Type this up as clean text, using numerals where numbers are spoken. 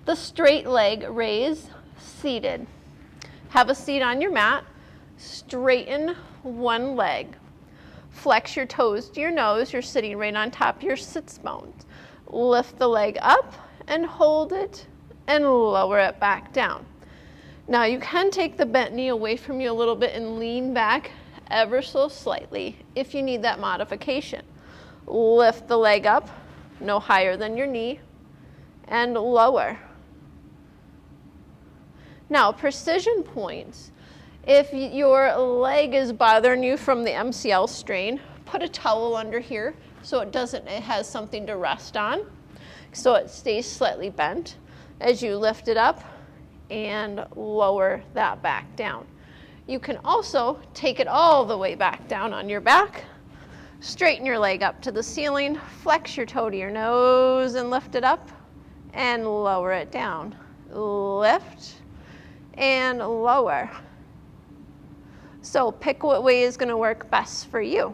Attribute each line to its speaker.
Speaker 1: the straight leg raise, seated. Have a seat on your mat, straighten one leg. Flex your toes to your nose, you're sitting right on top of your sits bones. Lift the leg up and hold it and lower it back down. Now you can take the bent knee away from you a little bit and lean back ever so slightly if you need that modification. Lift the leg up, no higher than your knee, and lower. Now, precision points. If your leg is bothering you from the MCL strain, put a towel under here so it has something to rest on, so it stays slightly bent as you lift it up and lower that back down. You can also take it all the way back down on your back, straighten your leg up to the ceiling, flex your toe to your nose and lift it up and lower it down. Lift and lower. So pick what way is going to work best for you.